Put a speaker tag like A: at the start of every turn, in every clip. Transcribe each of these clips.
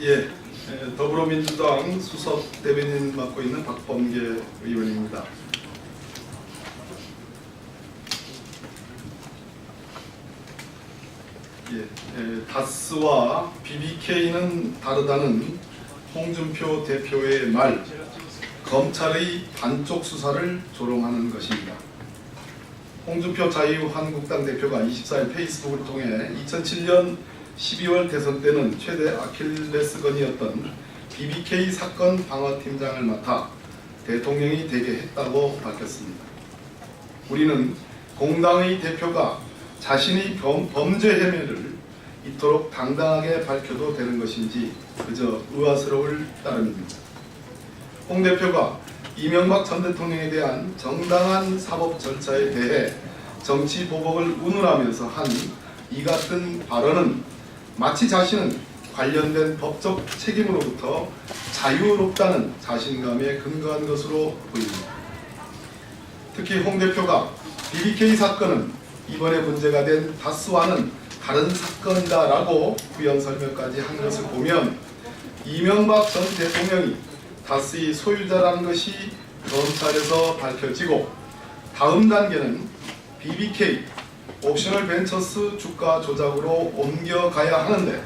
A: 예, 더불어민주당 수석 대변인 맡고 있는 박범계 의원입니다. 다스와 BBK는 다르다는 홍준표 대표의 말, 검찰의 반쪽 수사를 조롱하는 것입니다. 홍준표 자유한국당 대표가 24일 페이스북을 통해 2007년 12월 대선 때는 최대 아킬레스건이었던 BBK 사건 방어팀장을 맡아 대통령이 되게 했다고 밝혔습니다. 우리는 공당의 대표가 자신의 범죄 혐의를 이토록 당당하게 밝혀도 되는 것인지 그저 의아스러울 따름입니다. 홍 대표가 이명박 전 대통령에 대한 정당한 사법 절차에 대해 정치 보복을 운운하면서 한 이 같은 발언은 마치 자신은 관련된 법적 책임으로부터 자유롭다는 자신감에 근거한 것으로 보입니다. 특히 홍 대표가 BBK 사건은 이번에 문제가 된 다스와는 다른 사건이다라고 부연 설명까지 한 것을 보면 이명박 전 대통령이 다스의 소유자라는 것이 검찰에서 밝혀지고 다음 단계는 BBK 옵셔널 벤처스 주가 조작으로 옮겨가야 하는데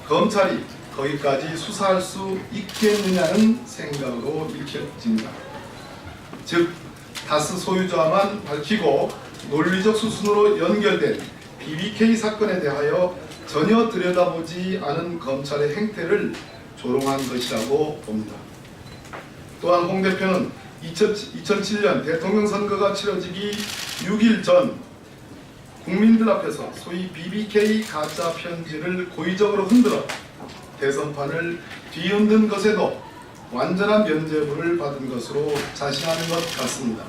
A: 검찰이 거기까지 수사할 수 있겠느냐는 생각으로 읽혀집니다. 즉 다스 소유자만 밝히고 논리적 수순으로 연결된 BBK 사건에 대하여 전혀 들여다보지 않은 검찰의 행태를 조롱한 것이라고 봅니다. 또한 홍 대표는 2007년 대통령 선거가 치러지기 6일 전 국민들 앞에서 소위 BBK 가짜 편지를 고의적으로 흔들어 대선판을 뒤흔든 것에도 완전한 면죄부를 받은 것으로 자신하는 것 같습니다.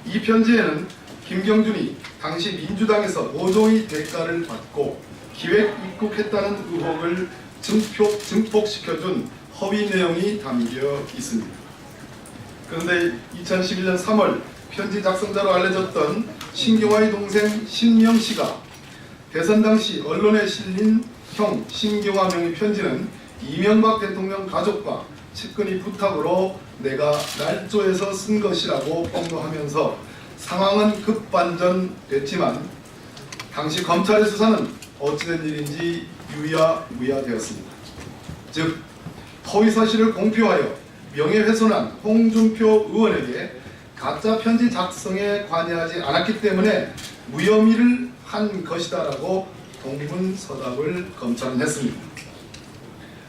A: 이 편지에는 김경준이 당시 민주당에서 모종의 대가를 받고 기획 입국했다는 의혹을 증폭시켜준 허위 내용이 담겨 있습니다. 그런데 2011년 3월 편지 작성자로 알려졌던 신경화의 동생 신명씨가 대선 당시 언론에 실린 형 신경화 명의 편지는 이명박 대통령 가족과 측근의 부탁으로 내가 날조해서 쓴 것이라고 폭로하면서 상황은 급반전됐지만 당시 검찰의 수사는 어찌된 일인지 유야무야되었습니다. 즉 허위사실을 공표하여 명예훼손한 홍준표 의원에게 가짜 편지 작성에 관여하지 않았기 때문에 무혐의를 한 것이다라고 동분서답을 검찰은 했습니다.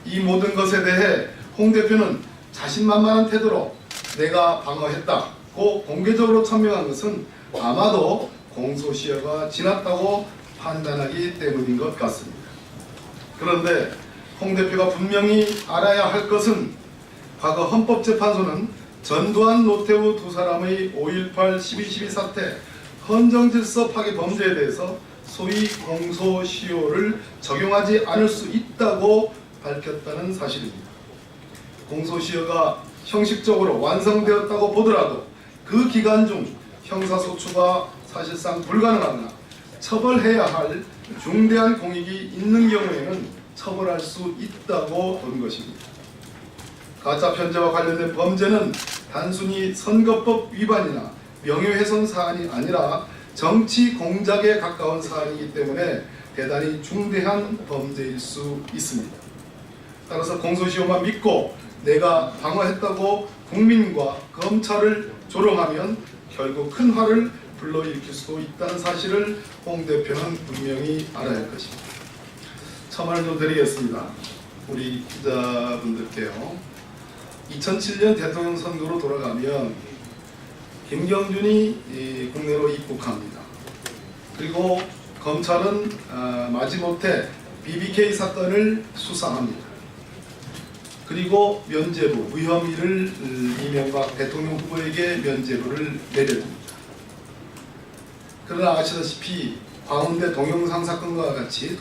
A: 이 모든 것에 대해 홍 대표는 자신만만한 태도로 내가 방어했다고 공개적으로 천명한 것은 아마도 공소시효가 지났다고 판단하기 때문인 것 같습니다. 그런데 홍 대표가 분명히 알아야 할 것은 과거 헌법재판소는 전두환, 노태우 두 사람의 5.18, 12.12 사태 헌정질서 파괴 범죄에 대해서 소위 공소시효를 적용하지 않을 수 있다고 밝혔다는 사실입니다. 공소시효가 형식적으로 완성되었다고 보더라도 그 기간 중 형사소추가 사실상 불가능하거나 처벌해야 할 중대한 공익이 있는 경우에는 처벌할 수 있다고 본 것입니다. 가짜 편지와 관련된 범죄는 단순히 선거법 위반이나 명예훼손 사안이 아니라 정치 공작에 가까운 사안이기 때문에 대단히 중대한 범죄일 수 있습니다. 따라서 공소시효만 믿고 내가 방어했다고 국민과 검찰을 조롱하면 결국 큰 화를 불러일으킬 수도 있다는 사실을 홍 대표는 분명히 알아야 할 것입니다. 첨언을 좀 드리겠습니다. 우리 기자분들께요. 2007년 대통령 선거로 돌아가면 김경준이 국내로 입국합니다. 그리고 검찰은 마지못해 BBK 사건을 수사합니다. 그리고 면죄부, 무혐의를 이명박 대통령 후보에게 면죄부를 내려줍니다. 그러나 아시다시피 광운대 동영상 사건과 같이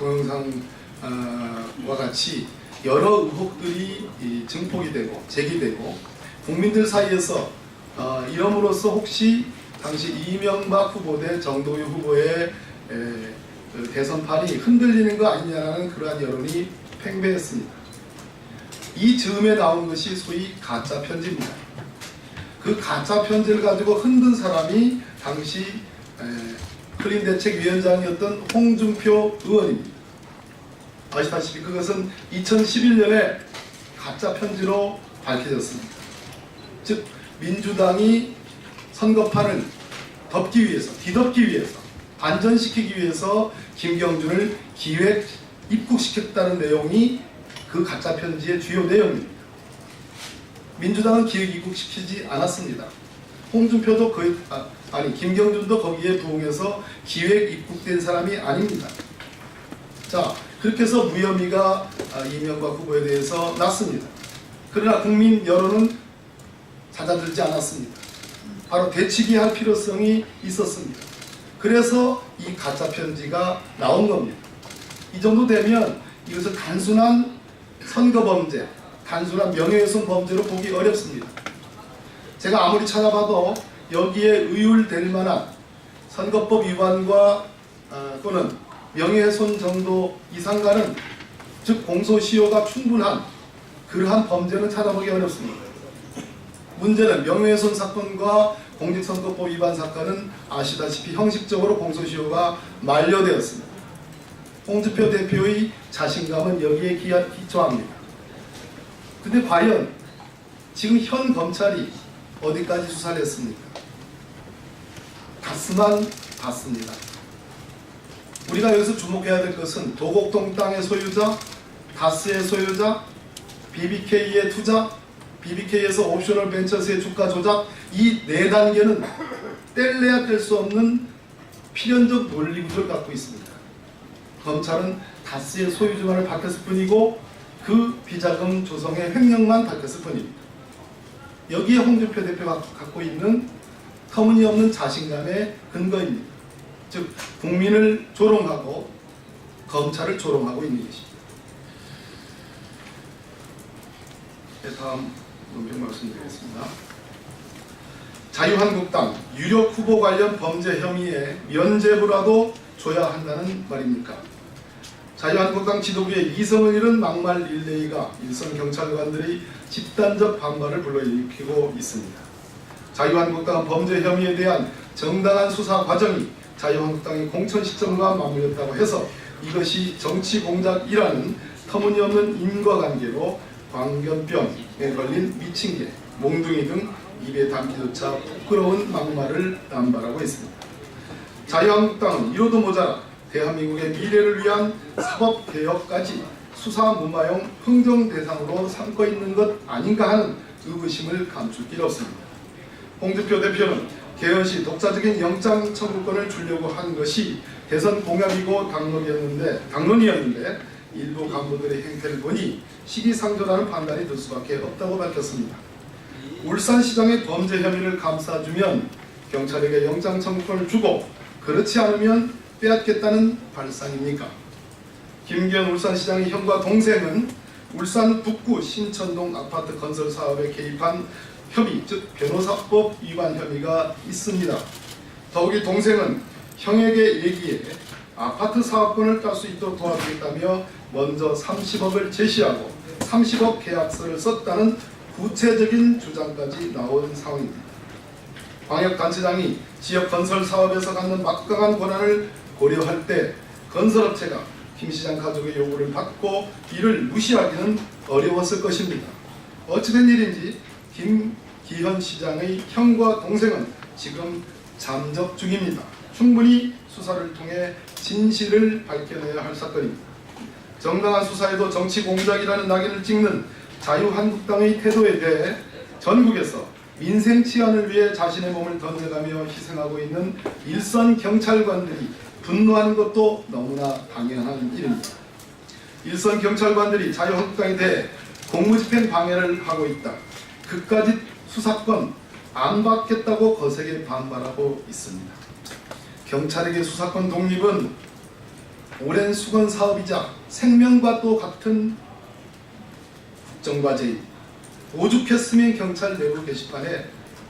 A: 여러 의혹들이 증폭이 되고 제기되고 국민들 사이에서 이름으로써 혹시 당시 이명박 후보 대 정동영 후보의 대선판이 흔들리는 거 아니냐라는 그러한 여론이 팽배했습니다. 이 즈음에 나온 것이 소위 가짜 편지입니다. 그 가짜 편지를 가지고 흔든 사람이 당시 흘림대책위원장이었던 홍준표 의원입니다. 아시다시피 그것은 2011년에 가짜 편지로 밝혀졌습니다. 즉 민주당이 선거판을 덮기 위해서, 뒤덮기 위해서, 반전시키기 위해서 김경준을 기획 입국시켰다는 내용이 그 가짜 편지의 주요 내용입니다. 민주당은 기획 입국시키지 않았습니다. 홍준표도 김경준도 거기에 부응해서 기획 입국된 사람이 아닙니다. 자, 그렇게 해서 무혐의가 이명박 후보에 대해서 났습니다. 그러나 국민 여론은 잦아들지 않았습니다. 바로 되치기 할 필요성이 있었습니다. 그래서 이 가짜 편지가 나온 겁니다. 이 정도 되면 이것을 단순한 선거 범죄, 단순한 명예훼손 범죄로 보기 어렵습니다. 제가 아무리 찾아봐도 여기에 의율될 만한 선거법 위반과 또는 명예훼손 정도 이상가는, 즉 공소시효가 충분한 그러한 범죄는 찾아보기 어렵습니다. 문제는 명예훼손 사건과 공직선거법 위반 사건은 아시다시피 형식적으로 공소시효가 만료되었습니다. 홍준표 대표의 자신감은 여기에 기초합니다. 근데 과연 지금 현 검찰이 어디까지 수사를 했습니까? 다스만 봤습니다. 우리가 여기서 주목해야 될 것은 도곡동 땅의 소유자, 다스의 소유자, BBK의 투자, BBK에서 옵셔널 벤처스의 주가 조작, 이 네 단계는 뗄래야 뗄 수 없는 필연적 논리 구조를 갖고 있습니다. 검찰은 다스의 소유주만을 밝혔을 뿐이고 그 비자금 조성의 횡령만 밝혔을 뿐입니다. 여기에 홍준표 대표가 갖고 있는 터무니없는 자신감의 근거입니다. 즉 국민을 조롱하고 검찰을 조롱하고 있는 것입니다. 다음 논평 말씀드리겠습니다. 자유한국당 유력 후보 관련 범죄 혐의에 면죄부라도 줘야 한다는 말입니까? 자유한국당 지도부의 이성을 잃은 막말 릴레이가 일선 경찰관들의 집단적 반발을 불러일으키고 있습니다. 자유한국당은 범죄 혐의에 대한 정당한 수사 과정이 자유한국당의 공천 시점과 맞물렸다고 해서 이것이 정치 공작이라는 터무니없는 인과관계로 광견병에 걸린 미친 개, 몽둥이 등 입에 담기조차 부끄러운 막말을 남발하고 있습니다. 자유한국당은 이로도 모자라 대한민국의 미래를 위한 사법개혁까지 수사 무마용 흥정 대상으로 삼고 있는 것 아닌가 하는 의구심을 감출 길 없습니다. 홍준표 대표는 개헌 시 독자적인 영장 청구권을 주려고 한 것이 대선 공약이고 당론이었는데 일부 간부들의 행태를 보니 시기상조라는 판단이 들 수밖에 없다고 밝혔습니다. 울산시장의 범죄 혐의를 감싸주면 경찰에게 영장 청구권을 주고 그렇지 않으면 빼앗겠다는 발상입니까? 김기현 울산시장의 형과 동생은 울산 북구 신천동 아파트 건설 사업에 개입한 혐의, 즉 변호사법 위반 혐의가 있습니다. 더욱이 동생은 형에게 얘기해 아파트 사업권을 딸 수 있도록 도와주겠다며 먼저 30억을 제시하고 30억 계약서를 썼다는 구체적인 주장까지 나온 상황입니다. 광역단체장이 지역 건설 사업에서 갖는 막강한 권한을 고려할 때 건설업체가 김 시장 가족의 요구를 받고 이를 무시하기는 어려웠을 것입니다. 어찌된 일인지 김기현 시장의 형과 동생은 지금 잠적 중입니다. 충분히 수사를 통해 진실을 밝혀내야 할 사건입니다. 정당한 수사에도 정치 공작이라는 낙인을 찍는 자유한국당의 태도에 대해 전국에서 민생 치안을 위해 자신의 몸을 던져가며 희생하고 있는 일선 경찰관들이 분노하는 것도 너무나 당연한 일입니다. 일선 경찰관들이 자유한국당에 대해 공무집행 방해를 하고 있다. 그까짓 수사권 안 받겠다고 거세게 반발하고 있습니다. 경찰에게 수사권 독립은 오랜 수건 사업이자 생명과 또 같은 국정과제입니다. 오죽했으면 경찰 내부 게시판에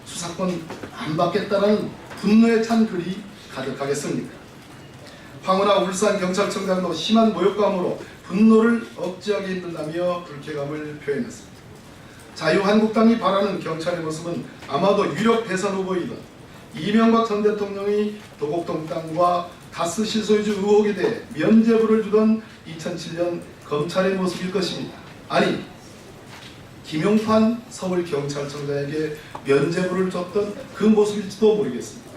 A: 수사권 안 받겠다는 분노에 찬 글이 가득하겠습니까? 황운하 울산 경찰청장도 심한 모욕감으로 분노를 억제하기 힘들다며 불쾌감을 표현했습니다. 자유한국당이 바라는 경찰의 모습은 아마도 유력 대선 후보이던 이명박 전 대통령이 도곡동땅과 다스 실소유주 의혹에 대해 면죄부를 주던 2007년 검찰의 모습일 것입니다. 아니, 김용판 서울경찰청장에게 면죄부를 줬던 그 모습일지도 모르겠습니다.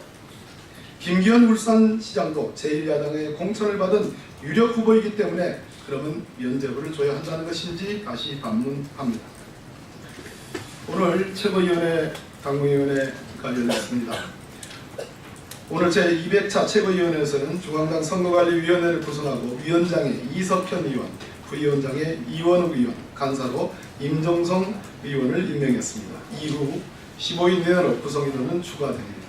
A: 김기현 울산시장도 제1야당의 공천을 받은 유력 후보이기 때문에 그러면 면죄부를 줘야 한다는 것인지 다시 반문합니다. 오늘 최고위원회 당무위원회가 열렸습니다. 오늘 제200차 최고위원회에서는 중앙당 선거관리위원회를 구성하고 위원장에 이석현 의원, 부위원장에 이원욱 의원, 간사로 임종성 의원을 임명했습니다. 이후 15인 내외로 구성인원은 추가됩니다.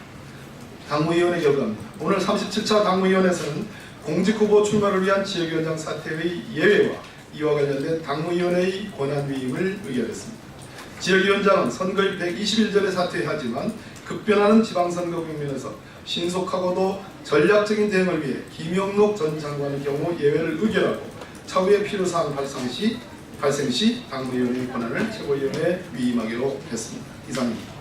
A: 당무위원회 결과입니다. 오늘 37차 당무위원회에서는 공직후보 출마를 위한 지역위원장 사퇴의 예외와 이와 관련된 당무위원회의 권한위임을 의결했습니다. 지역위원장은 선거일 120일 전에 사퇴하지만 급변하는 지방선거 국면에서 신속하고도 전략적인 대응을 위해 김영록 전 장관의 경우 예외를 의결하고 차후의 필요사항 발생 시 당무위원회의 권한을 최고위원회에 위임하기로 했습니다. 이상입니다.